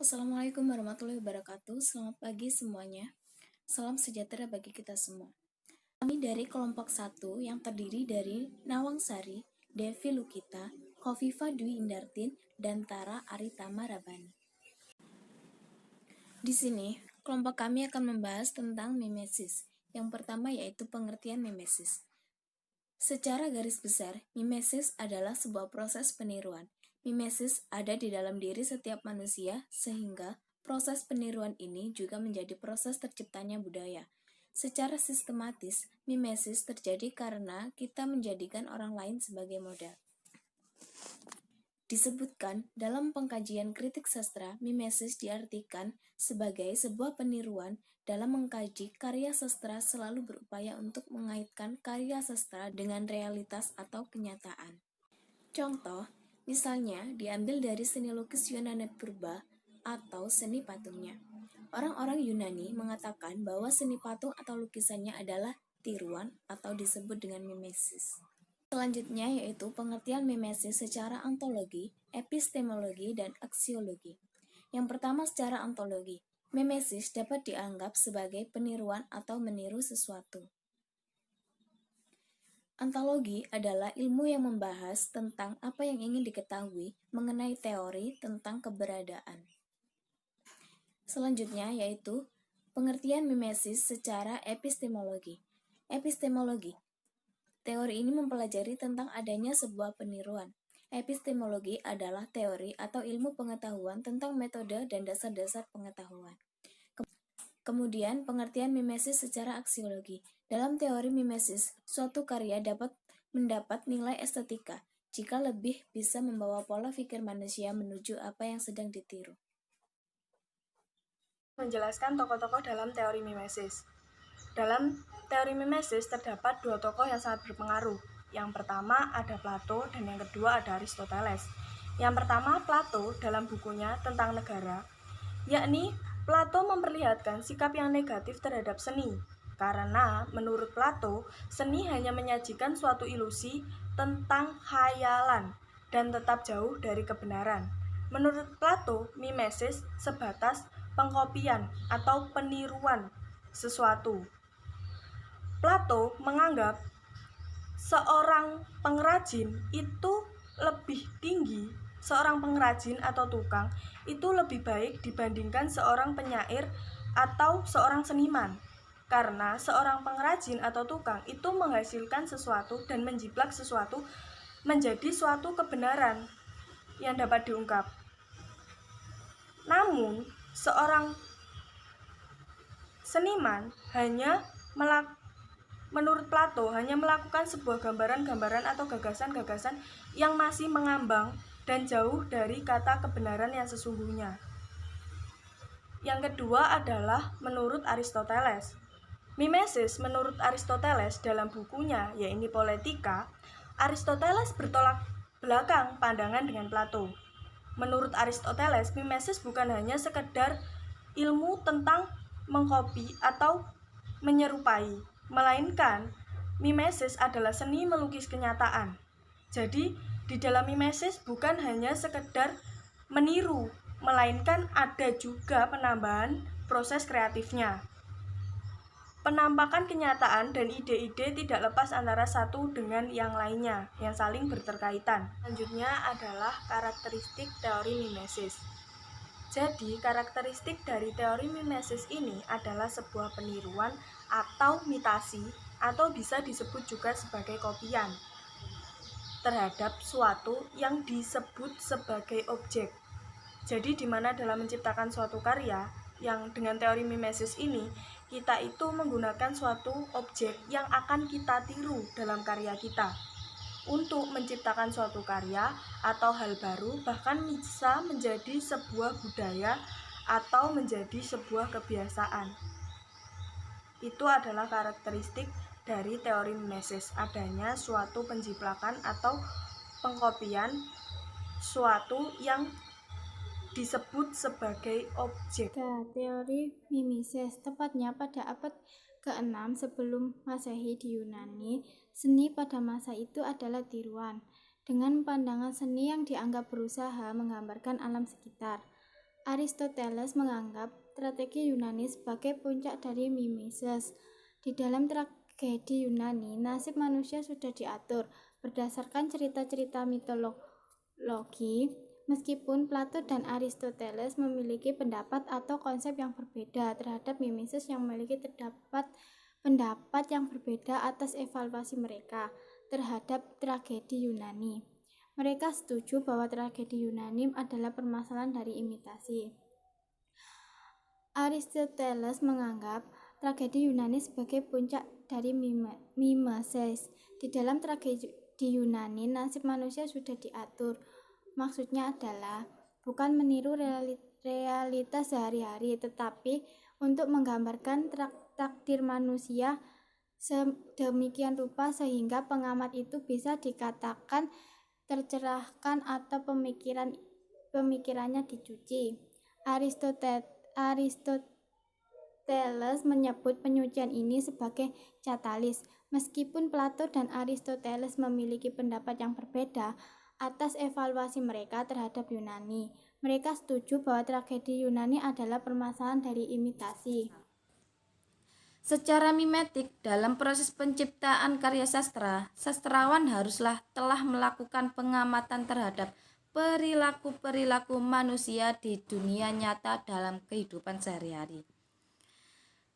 Assalamualaikum warahmatullahi wabarakatuh. Selamat pagi semuanya. Salam sejahtera bagi kita semua. Kami dari kelompok 1 yang terdiri dari Nawang Sari, Devi Lukita, Khofifa Dwi Indartin, dan Tara Aritama Rabani. Di sini, kelompok kami akan membahas tentang mimesis. Yang pertama yaitu pengertian mimesis. Secara garis besar, mimesis adalah sebuah proses peniruan. Mimesis ada di dalam diri setiap manusia, sehingga proses peniruan ini juga menjadi proses terciptanya budaya. Secara sistematis, mimesis terjadi karena kita menjadikan orang lain sebagai model. Disebutkan dalam pengkajian kritik sastra, mimesis diartikan sebagai sebuah peniruan. Dalam mengkaji karya sastra selalu berupaya untuk mengaitkan karya sastra dengan realitas atau kenyataan. Contoh, misalnya diambil dari seni lukis Yunani purba atau seni patungnya. Orang-orang Yunani mengatakan bahwa seni patung atau lukisannya adalah tiruan atau disebut dengan mimesis. Selanjutnya yaitu pengertian mimesis secara ontologi, epistemologi, dan aksiologi. Yang pertama secara ontologi, mimesis dapat dianggap sebagai peniruan atau meniru sesuatu. Ontologi adalah ilmu yang membahas tentang apa yang ingin diketahui mengenai teori tentang keberadaan. Selanjutnya yaitu pengertian mimesis secara epistemologi. Epistemologi. Teori ini mempelajari tentang adanya sebuah peniruan. Epistemologi adalah teori atau ilmu pengetahuan tentang metode dan dasar-dasar pengetahuan. Kemudian, pengertian mimesis secara aksiologi. Dalam teori mimesis, suatu karya dapat mendapat nilai estetika jika lebih bisa membawa pola pikir manusia menuju apa yang sedang ditiru. Menjelaskan tokoh-tokoh dalam teori mimesis. Dalam teori mimesis terdapat dua tokoh yang sangat berpengaruh. Yang pertama ada Plato dan yang kedua ada Aristoteles. Yang pertama Plato dalam bukunya tentang negara, yakni Plato memperlihatkan sikap yang negatif terhadap seni. Karena menurut Plato, seni hanya menyajikan suatu ilusi tentang khayalan dan tetap jauh dari kebenaran. Menurut Plato, mimesis sebatas pengkopian atau peniruan sesuatu. Plato menganggap seorang pengrajin itu lebih tinggi, seorang pengrajin atau tukang itu lebih baik dibandingkan seorang penyair atau seorang seniman. Karena seorang pengrajin atau tukang itu menghasilkan sesuatu dan menjiplak sesuatu menjadi suatu kebenaran yang dapat diungkap. Namun, seorang seniman menurut Plato hanya melakukan sebuah gambaran-gambaran atau gagasan-gagasan yang masih mengambang dan jauh dari kata kebenaran yang sesungguhnya. Yang kedua adalah menurut Aristoteles. Mimesis menurut Aristoteles dalam bukunya yaitu Poletika, Aristoteles bertolak belakang pandangan dengan Plato. Menurut Aristoteles, mimesis bukan hanya sekedar ilmu tentang mengkopi atau menyerupai, melainkan mimesis adalah seni melukis kenyataan. Jadi, di dalam mimesis bukan hanya sekedar meniru, melainkan ada juga penambahan proses kreatifnya. Penampakan kenyataan dan ide-ide tidak lepas antara satu dengan yang lainnya, yang saling berterkaitan. Selanjutnya adalah karakteristik teori mimesis. Jadi, karakteristik dari teori mimesis ini adalah sebuah peniruan atau mitasi, atau bisa disebut juga sebagai kopian terhadap suatu yang disebut sebagai objek. Jadi, di mana dalam menciptakan suatu karya, yang dengan teori mimesis ini, kita itu menggunakan suatu objek yang akan kita tiru dalam karya kita untuk menciptakan suatu karya atau hal baru, bahkan bisa menjadi sebuah budaya atau menjadi sebuah kebiasaan. Itu adalah karakteristik dari teori mimesis, adanya suatu penjiplakan atau pengkopian suatu yang disebut sebagai objek. Teori mimesis tepatnya pada abad ke-6 sebelum Masehi di Yunani, seni pada masa itu adalah tiruan dengan pandangan seni yang dianggap berusaha menggambarkan alam sekitar. Aristoteles menganggap strategi Yunani sebagai puncak dari mimesis. Di dalam tragedi Yunani, nasib manusia sudah diatur berdasarkan cerita-cerita mitologi. Meskipun Plato dan Aristoteles memiliki pendapat atau konsep yang berbeda terhadap mimesis yang memiliki pendapat yang berbeda atas evaluasi mereka terhadap tragedi Yunani. Mereka setuju bahwa tragedi Yunani adalah permasalahan dari imitasi. Aristoteles menganggap tragedi Yunani sebagai puncak dari mimesis. Di dalam tragedi Yunani, nasib manusia sudah diatur. Maksudnya adalah bukan meniru realitas sehari-hari, tetapi untuk menggambarkan takdir manusia sedemikian rupa sehingga pengamat itu bisa dikatakan tercerahkan atau pemikirannya dicuci. Aristoteles menyebut penyucian ini sebagai katalis. Meskipun Plato dan Aristoteles memiliki pendapat yang berbeda atas evaluasi mereka terhadap Yunani, mereka setuju bahwa tragedi Yunani adalah permasalahan dari imitasi. Secara mimetik, dalam proses penciptaan karya sastra, sastrawan haruslah telah melakukan pengamatan terhadap perilaku-perilaku manusia di dunia nyata dalam kehidupan sehari-hari,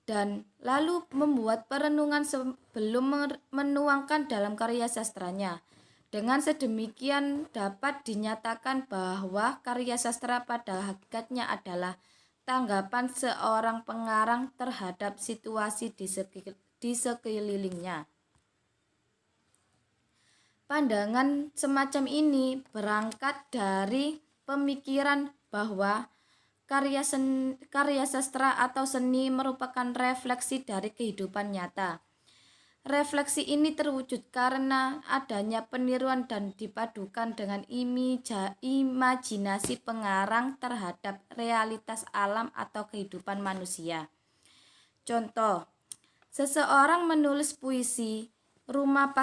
dan lalu membuat perenungan sebelum menuangkan dalam karya sastranya. Dengan sedemikian dapat dinyatakan bahwa karya sastra pada hakikatnya adalah tanggapan seorang pengarang terhadap situasi di sekelilingnya. Pandangan semacam ini berangkat dari pemikiran bahwa karya sastra atau seni merupakan refleksi dari kehidupan nyata. Refleksi ini terwujud karena adanya peniruan dan dipadukan dengan imajinasi pengarang terhadap realitas alam atau kehidupan manusia. Contoh, seseorang menulis puisi rumah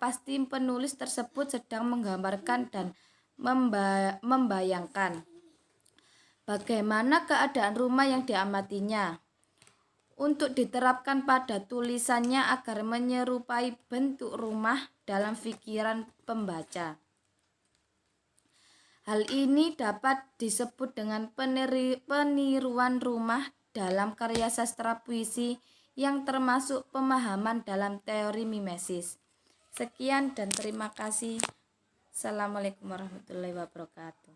pasti penulis tersebut sedang menggambarkan dan membayangkan bagaimana keadaan rumah yang diamatinya, untuk diterapkan pada tulisannya agar menyerupai bentuk rumah dalam pikiran pembaca. Hal ini dapat disebut dengan peniruan rumah dalam karya sastra puisi yang termasuk pemahaman dalam teori mimesis. Sekian dan terima kasih. Assalamualaikum warahmatullahi wabarakatuh.